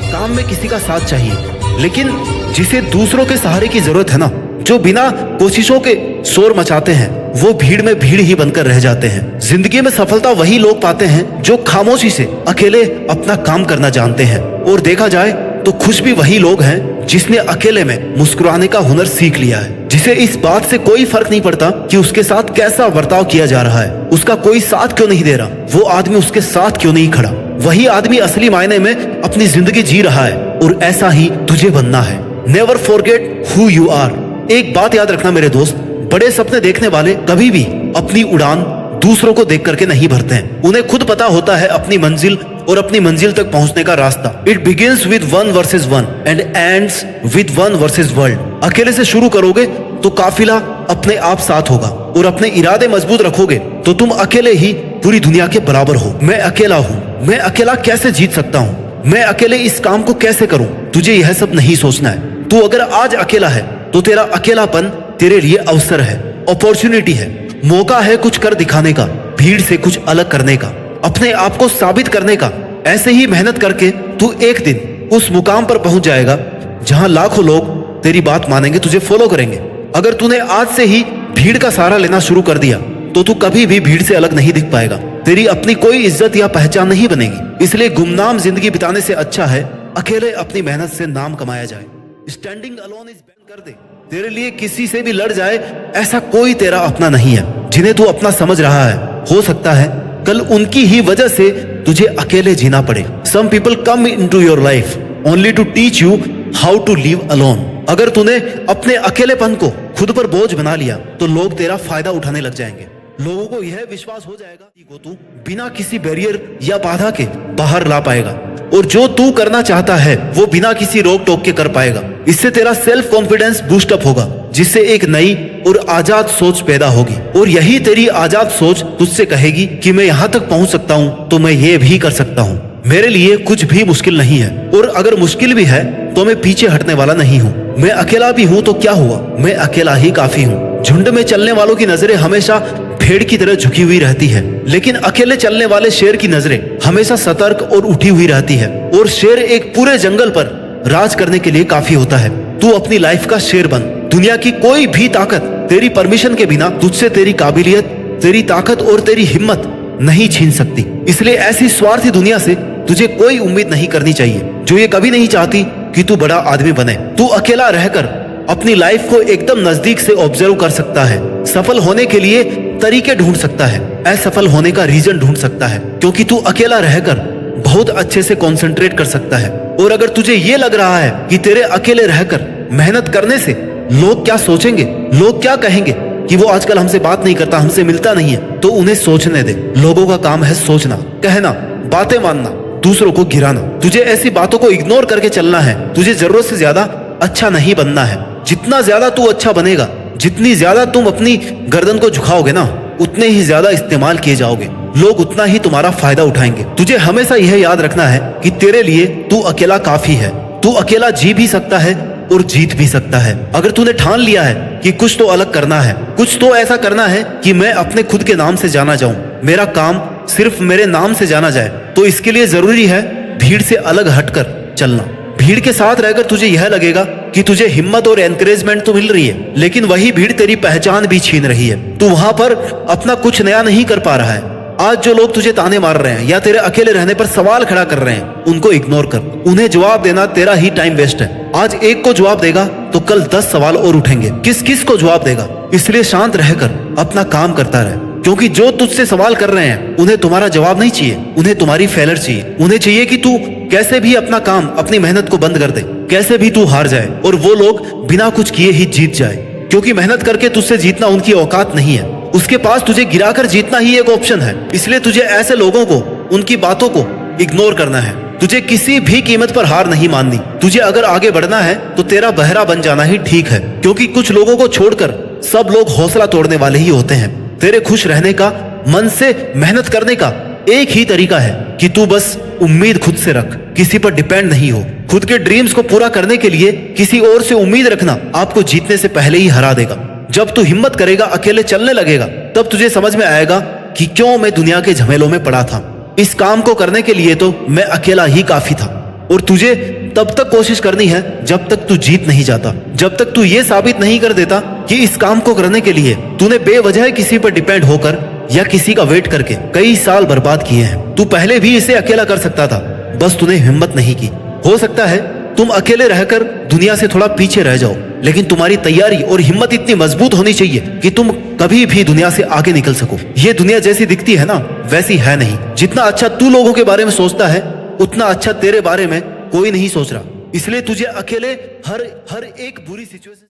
काम में किसी का साथ चाहिए, लेकिन जिसे दूसरों के सहारे की जरूरत है ना, जो बिना कोशिशों के शोर मचाते हैं, वो भीड़ में भीड़ ही बनकर रह जाते हैं। जिंदगी में सफलता वही लोग पाते हैं जो खामोशी से अकेले अपना काम करना जानते हैं। और देखा जाए तो खुश भी वही लोग हैं जिसने अकेले में मुस्कुराने का हुनर सीख लिया है, जिसे इस बात से कोई फर्क नहीं पड़ता कि उसके साथ कैसा बर्ताव किया जा रहा है, उसका कोई साथ क्यों नहीं दे रहा, वो आदमी उसके साथ क्यों नहीं खड़ा। वही आदमी असली मायने में अपनी जिंदगी जी रहा है और ऐसा ही तुझे बनना है। Never forget who you are. एक बात याद रखना मेरे दोस्त, बड़े सपने देखने वाले कभी भी अपनी उड़ान दूसरों को देख करके नहीं भरते हैं। उन्हें खुद पता होता है अपनी मंजिल और अपनी मंजिल तक पहुंचने का रास्ता। It begins with 1 versus 1 and ends with 1 versus world. अकेले से शुरू करोगे तो काफिला अपने आप साथ होगा, और अपने इरादे मजबूत रखोगे तो तुम अकेले ही पूरी दुनिया के बराबर हो। मैं अकेला हूँ, मैं अकेला कैसे जीत सकता हूँ, मैं अकेले इस काम को कैसे करूँ, तुझे यह सब नहीं सोचना है। तू अगर आज अकेला है तो तेरा अकेलापन तेरे लिए अवसर है, अपॉर्चुनिटी है, मौका है कुछ कर दिखाने का, भीड़ से कुछ अलग करने का, अपने आप को साबित करने का। ऐसे ही मेहनत करके तू एक दिन उस मुकाम पर पहुंच जाएगा जहां लाखों लोग तेरी बात मानेंगे, तुझे फॉलो करेंगे। अगर तूने आज से ही भीड़ का सहारा लेना शुरू कर दिया तो तू कभी भी भीड़ से अलग नहीं दिख पाएगा, तेरी अपनी कोई इज्जत या पहचान नहीं बनेगी। इसलिए गुमनाम जिंदगी बिताने से अच्छा है अकेले अपनी मेहनत से नाम कमाया जाए। स्टैंडिंग अलोन इज बैन कर दे। तेरे लिए किसी से भी लड़ जाए ऐसा कोई तेरा अपना नहीं है जिन्हें तू अपना समझ रहा है। हो सकता है कल उनकी ही वजह से तुझे अकेले जीना पड़े। Some people come into your life only to teach you how to live alone. अगर तूने अपने अकेलेपन को खुद पर बोझ बना लिया तो लोग तेरा फायदा उठाने लग जाएंगे। लोगों को यह विश्वास हो जाएगा कि तू बिना किसी बैरियर या बाधा के बाहर ला पाएगा, और जो तू करना चाहता है वो बिना किसी रोक टोक के कर पाएगा। इससे तेरा सेल्फ कॉन्फिडेंस बूस्ट अप होगा, जिससे एक नई और आजाद सोच पैदा होगी। और यही तेरी आजाद सोच तुझसे कहेगी कि मैं यहाँ तक पहुँच सकता हूँ तो मैं ये भी कर सकता हूँ। मेरे लिए कुछ भी मुश्किल नहीं है, और अगर मुश्किल भी है तो मैं पीछे हटने वाला नहीं हूँ। मैं अकेला भी हूँ तो क्या हुआ, मैं अकेला ही काफी हूँ। झुंड में चलने वालों की नजरें हमेशा भेड़ की तरह झुकी हुई रहती है, लेकिन अकेले चलने वाले शेर की नजरें हमेशा सतर्क और उठी हुई रहती है। और शेर एक पूरे जंगल पर राज करने के लिए काफी होता है। तू अपनी लाइफ का शेर बन। दुनिया की कोई भी ताकत तेरी परमिशन के बिना तुझसे तेरी काबिलियत, तेरी ताकत और तेरी हिम्मत नहीं छीन सकती। इसलिए ऐसी स्वार्थी दुनिया से तुझे कोई उम्मीद नहीं करनी चाहिए जो ये कभी नहीं चाहती कि तू बड़ा आदमी बने। तू अकेला रहकर अपनी लाइफ को एकदम नजदीक से ऑब्जर्व कर सकता है, सफल होने के लिए तरीके ढूंढ सकता है, असफल होने का रीजन ढूंढ सकता है, क्योंकि तू अकेला रहकर बहुत अच्छे से कंसंट्रेट कर सकता है। और अगर तुझे ये लग रहा है कि तेरे अकेले रहकर मेहनत करने से लोग क्या सोचेंगे, लोग क्या कहेंगे कि वो आजकल हमसे बात नहीं करता, हमसे मिलता नहीं है, तो उन्हें सोचने दे। लोगों का काम है सोचना, कहना, बातें मानना, दूसरों को गिराना। तुझे ऐसी बातों को इग्नोर करके चलना है। तुझे जरूरत से ज्यादा अच्छा नहीं बनना है। जितना ज्यादा तू अच्छा बनेगा, जितनी ज्यादा तुम अपनी गर्दन को झुकाओगे ना, उतने ही ज्यादा इस्तेमाल किए जाओगे। लोग उतना ही तुम्हारा फायदा उठाएंगे। तुझे हमेशा यह याद रखना है कि तेरे लिए तू अकेला काफी है। तू अकेला जी भी सकता है और जीत भी सकता है। अगर तूने ठान लिया है कि कुछ तो अलग करना है, कुछ तो ऐसा करना है कि मैं अपने खुद के नाम से जाना जाऊं, मेरा काम सिर्फ मेरे नाम से जाना जाए, तो इसके लिए जरूरी है भीड़ से अलग हटकर चलना। भीड़ के साथ रहकर तुझे यह लगेगा कि तुझे हिम्मत और एनकरेजमेंट तो मिल रही है, लेकिन वही भीड़ तेरी पहचान भी छीन रही है। तू वहां पर अपना कुछ नया नहीं कर पा रहा है। आज जो लोग तुझे ताने मार रहे हैं या तेरे अकेले रहने पर सवाल खड़ा कर रहे हैं, उनको इग्नोर कर। उन्हें जवाब देना तेरा ही टाइम वेस्ट है। आज एक को जवाब देगा तो कल 10 सवाल और उठेंगे। किस किस को जवाब देगा? इसलिए शांत रहकर अपना काम करता रहे, क्योंकि जो तुझसे सवाल कर रहे हैं उन्हें तुम्हारा जवाब नहीं चाहिए, उन्हें तुम्हारी फेलर चाहिए। उन्हें चाहिए कि तू कैसे भी अपना काम, अपनी मेहनत को बंद कर दे, कैसे भी तू हार जाए और वो लोग बिना कुछ किए ही जीत जाए। क्योंकि मेहनत करके तुझसे जीतना उनकी औकात नहीं है। उसके पास तुझे गिराकर जीतना ही एक ऑप्शन है। इसलिए तुझे ऐसे लोगों को, उनकी बातों को इग्नोर करना है। तुझे किसी भी कीमत पर हार नहीं माननी। तुझे अगर आगे बढ़ना है तो तेरा बहरा बन जाना ही ठीक है, क्योंकि कुछ लोगों को छोड़कर सब लोग हौसला तोड़ने वाले ही होते हैं। तेरे खुश रहने का, मन से मेहनत करने का एक ही तरीका है कि तू बस उम्मीद खुद से रख, किसी पर डिपेंड नहीं हो। खुद के ड्रीम्स को पूरा करने के लिए किसी और से उम्मीद रखना आपको जीतने से पहले ही हरा देगा। जब तू हिम्मत करेगा, अकेले चलने लगेगा, तब तुझे समझ में आएगा कि क्यों मैं दुनिया के झमेलों में पड़ा था। इस काम को करने के लिए तो मैं अकेला ही काफी था। और तुझे तब तक कोशिश करनी है जब तक तू जीत नहीं जाता, जब तक तू ये साबित नहीं कर देता कि इस काम को करने के लिए तूने बेवजह किसी पर डिपेंड होकर या किसी का वेट करके कई साल बर्बाद किए हैं। तू पहले भी इसे अकेला कर सकता था, बस तूने हिम्मत नहीं की। हो सकता है तुम अकेले रहकर दुनिया से थोड़ा पीछे रह जाओ, लेकिन तुम्हारी तैयारी और हिम्मत इतनी मजबूत होनी चाहिए कि तुम कभी भी दुनिया से आगे निकल सको। ये दुनिया जैसी दिखती है ना, वैसी है नहीं। जितना अच्छा तू लोगों के बारे में सोचता है, उतना अच्छा तेरे बारे में कोई नहीं सोच रहा। इसलिए तुझे अकेले हर एक बुरी सिचुएशन